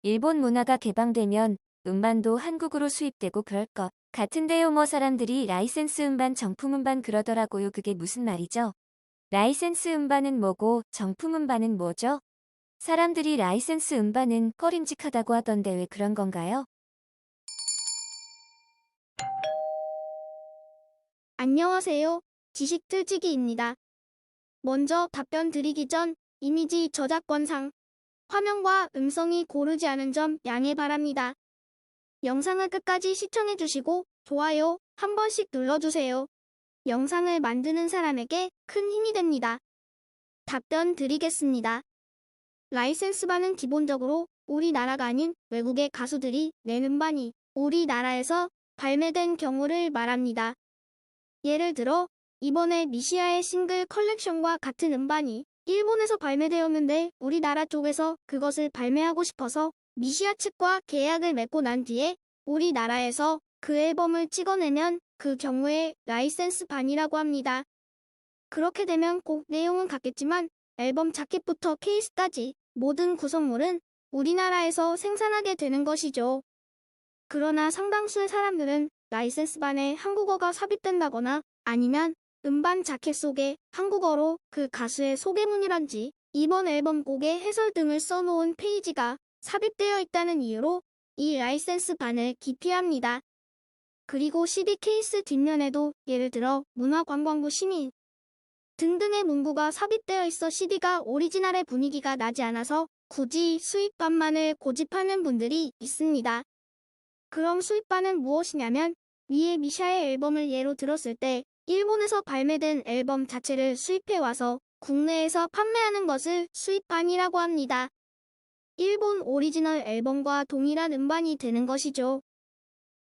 일본 문화가 개방되면 음반도 한국으로 수입되고 그럴 것 같은데요. 뭐 사람들이 라이센스 음반, 정품 음반 그러더라고요. 그게 무슨 말이죠? 라이센스 음반은 뭐고 정품 음반은 뭐죠? 사람들이 라이센스 음반은 꺼림직하다고 하던데 왜 그런 건가요? 안녕하세요. 지식틀지기입니다. 먼저 답변 드리기 전 이미지 저작권상 화면과 음성이 고르지 않은 점 양해 바랍니다. 영상을 끝까지 시청해주시고 좋아요 한 번씩 눌러주세요. 영상을 만드는 사람에게 큰 힘이 됩니다. 답변 드리겠습니다. 라이센스반은 기본적으로 우리나라가 아닌 외국의 가수들이 낸 음반이 우리나라에서 발매된 경우를 말합니다. 예를 들어 이번에 미시아의 싱글 컬렉션과 같은 음반이 일본에서 발매되었는데 우리나라 쪽에서 그것을 발매하고 싶어서 미시아 측과 계약을 맺고 난 뒤에 우리나라에서 그 앨범을 찍어내면 그 경우에 라이센스 반이라고 합니다. 그렇게 되면 곡 내용은 같겠지만 앨범 자켓부터 케이스까지 모든 구성물은 우리나라에서 생산하게 되는 것이죠. 그러나 상당수의 사람들은 라이센스반에 한국어가 삽입된다거나 아니면 음반 자켓 속에 한국어로 그 가수의 소개문이란지 이번 앨범 곡의 해설 등을 써놓은 페이지가 삽입되어 있다는 이유로 이 라이센스 반을 기피합니다. 그리고 CD 케이스 뒷면에도 예를 들어 문화관광부 시민 등등의 문구가 삽입되어 있어 CD가 오리지널의 분위기가 나지 않아서 굳이 수입반만을 고집하는 분들이 있습니다. 그럼 수입반은 무엇이냐면 위에 미샤의 앨범을 예로 들었을 때 일본에서 발매된 앨범 자체를 수입해와서 국내에서 판매하는 것을 수입반이라고 합니다. 일본 오리지널 앨범과 동일한 음반이 되는 것이죠.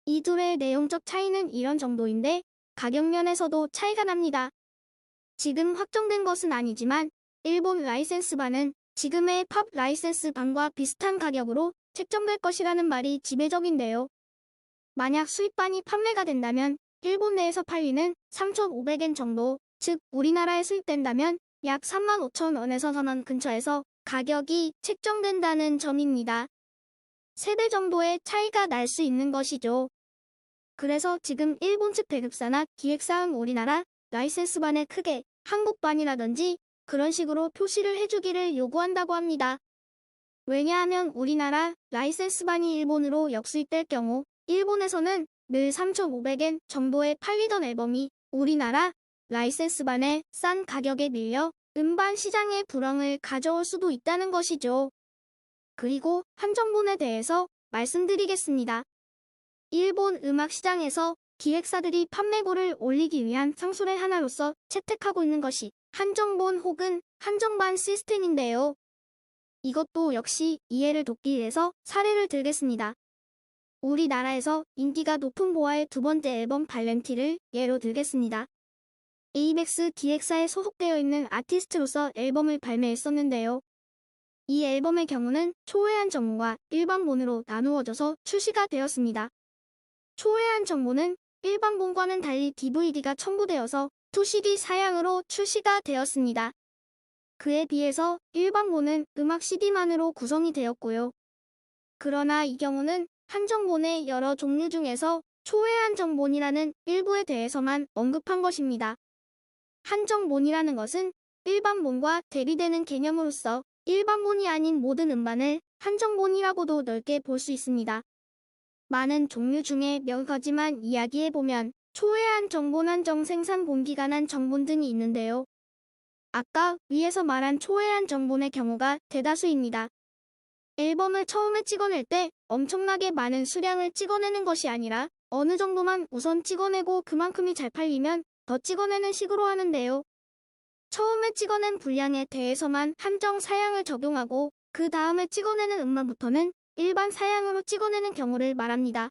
이 둘의 내용적 차이는 이런 정도인데 가격 면에서도 차이가 납니다. 지금 확정된 것은 아니지만 일본 라이센스반은 지금의 팝 라이센스반과 비슷한 가격으로 책정될 것이라는 말이 지배적인데요. 만약 수입반이 판매가 된다면 일본 내에서 팔리는 3,500엔 정도, 즉 우리나라에 수입된다면 약 35,000원에서 4,000원 근처에서 가격이 책정된다는 점입니다. 3배 정도의 차이가 날 수 있는 것이죠. 그래서 지금 일본 측 배급사나 기획사는 우리나라 라이센스반에 크게 한국반이라든지 그런 식으로 표시를 해주기를 요구한다고 합니다. 왜냐하면 우리나라 라이센스반이 일본으로 역수입될 경우 일본에서는 늘 3,500엔 정도에 팔리던 앨범이 우리나라 라이센스반에 싼 가격에 밀려 음반 시장의 불황을 가져올 수도 있다는 것이죠. 그리고 한정본에 대해서 말씀드리겠습니다. 일본 음악 시장에서 기획사들이 판매고를 올리기 위한 상술의 하나로서 채택하고 있는 것이 한정본 혹은 한정반 시스템인데요. 이것도 역시 이해를 돕기 위해서 사례를 들겠습니다. 우리나라에서 인기가 높은 보아의 두 번째 앨범 발렌티를 예로 들겠습니다. 에이벡스 기획사에 소속되어 있는 아티스트로서 앨범을 발매했었는데요. 이 앨범의 경우는 초회한 정보와 일반본으로 나누어져서 출시가 되었습니다. 초회한 정보는 일반본과는 달리 DVD가 첨부되어서 2CD 사양으로 출시가 되었습니다. 그에 비해서 일반본은 음악 CD만으로 구성이 되었고요. 그러나 이 경우는 한정본의 여러 종류 중에서 초회한정본이라는 일부에 대해서만 언급한 것입니다. 한정본이라는 것은 일반본과 대비되는 개념으로서 일반본이 아닌 모든 음반을 한정본이라고도 넓게 볼 수 있습니다. 많은 종류 중에 몇 가지만 이야기해보면 초회한정본, 한정 생산 본기간 한정본 등이 있는데요. 아까 위에서 말한 초회한정본의 경우가 대다수입니다. 앨범을 처음에 찍어낼 때 엄청나게 많은 수량을 찍어내는 것이 아니라 어느 정도만 우선 찍어내고 그만큼이 잘 팔리면 더 찍어내는 식으로 하는데요. 처음에 찍어낸 분량에 대해서만 한정 사양을 적용하고 그 다음에 찍어내는 음반부터는 일반 사양으로 찍어내는 경우를 말합니다.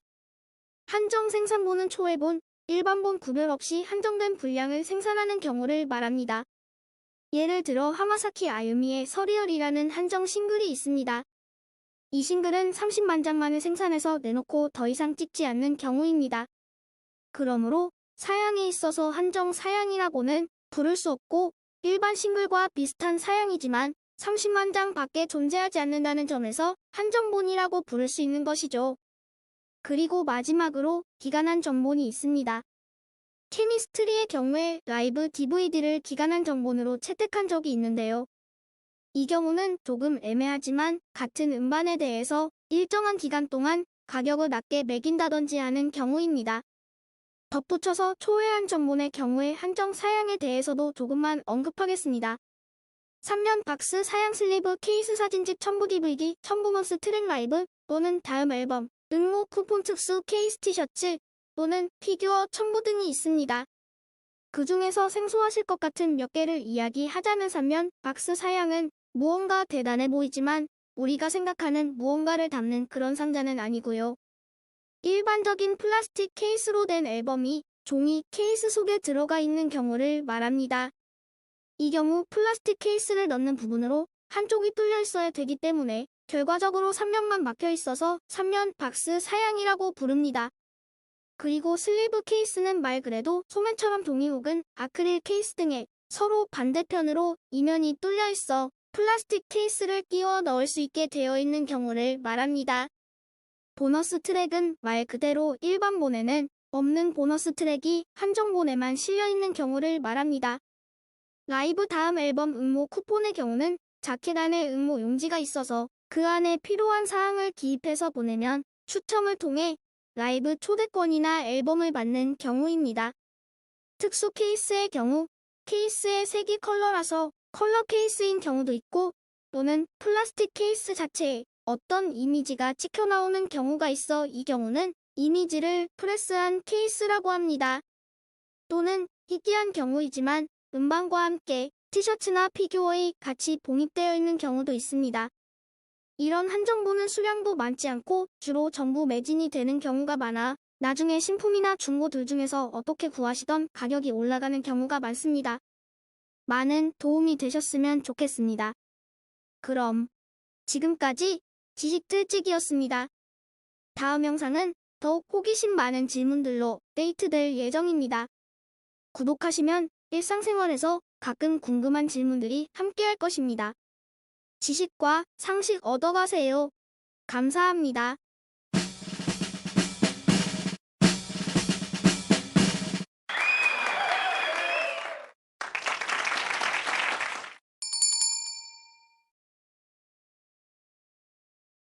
한정 생산본은 초회본, 일반본 구별 없이 한정된 분량을 생산하는 경우를 말합니다. 예를 들어 하마사키 아유미의 서리얼이라는 한정 싱글이 있습니다. 이 싱글은 30만 장만을 생산해서 내놓고 더 이상 찍지 않는 경우입니다. 그러므로 사양에 있어서 한정 사양이라고는 부를 수 없고 일반 싱글과 비슷한 사양이지만 30만 장 밖에 존재하지 않는다는 점에서 한정본이라고 부를 수 있는 것이죠. 그리고 마지막으로 기간한 정본이 있습니다. 케미스트리의 경우에 라이브 DVD를 기간한 정본으로 채택한 적이 있는데요. 이 경우는 조금 애매하지만 같은 음반에 대해서 일정한 기간 동안 가격을 낮게 매긴다든지 하는 경우입니다. 덧붙여서 초회한 정본의 경우에 한정 사양에 대해서도 조금만 언급하겠습니다. 3면 박스 사양 슬리브 케이스 사진집 첨부 DVD, 첨부 머스 트랙 라이브 또는 다음 앨범, 응모 쿠폰 특수 케이스 티셔츠 또는 피규어 첨부 등이 있습니다. 그 중에서 생소하실 것 같은 몇 개를 이야기하자면 3면 박스 사양은 무언가 대단해 보이지만 우리가 생각하는 무언가를 담는 그런 상자는 아니고요. 일반적인 플라스틱 케이스로 된 앨범이 종이 케이스 속에 들어가 있는 경우를 말합니다. 이 경우 플라스틱 케이스를 넣는 부분으로 한쪽이 뚫려 있어야 되기 때문에 결과적으로 3면만 막혀 있어서 3면 박스 사양이라고 부릅니다. 그리고 슬리브 케이스는 말 그대로 소매처럼 종이 혹은 아크릴 케이스 등에 서로 반대편으로 이면이 뚫려 있어 플라스틱 케이스를 끼워 넣을 수 있게 되어 있는 경우를 말합니다. 보너스 트랙은 말 그대로 일반본에는 없는 보너스 트랙이 한정본에만 실려 있는 경우를 말합니다. 라이브 다음 앨범 응모 쿠폰의 경우는 자켓 안에 응모 용지가 있어서 그 안에 필요한 사항을 기입해서 보내면 추첨을 통해 라이브 초대권이나 앨범을 받는 경우입니다. 특수 케이스의 경우 케이스의 색이 컬러라서 컬러 케이스인 경우도 있고 또는 플라스틱 케이스 자체에 어떤 이미지가 찍혀 나오는 경우가 있어 이 경우는 이미지를 프레스한 케이스라고 합니다. 또는 희귀한 경우이지만 음반과 함께 티셔츠나 피규어에 같이 봉입되어 있는 경우도 있습니다. 이런 한정본은 수량도 많지 않고 주로 전부 매진이 되는 경우가 많아 나중에 신품이나 중고 둘 중에서 어떻게 구하시던 가격이 올라가는 경우가 많습니다. 많은 도움이 되셨으면 좋겠습니다. 그럼 지금까지 지식들찍이었습니다. 다음 영상은 더욱 호기심 많은 질문들로 업데이트될 예정입니다. 구독하시면 일상생활에서 가끔 궁금한 질문들이 함께할 것입니다. 지식과 상식 얻어가세요. 감사합니다.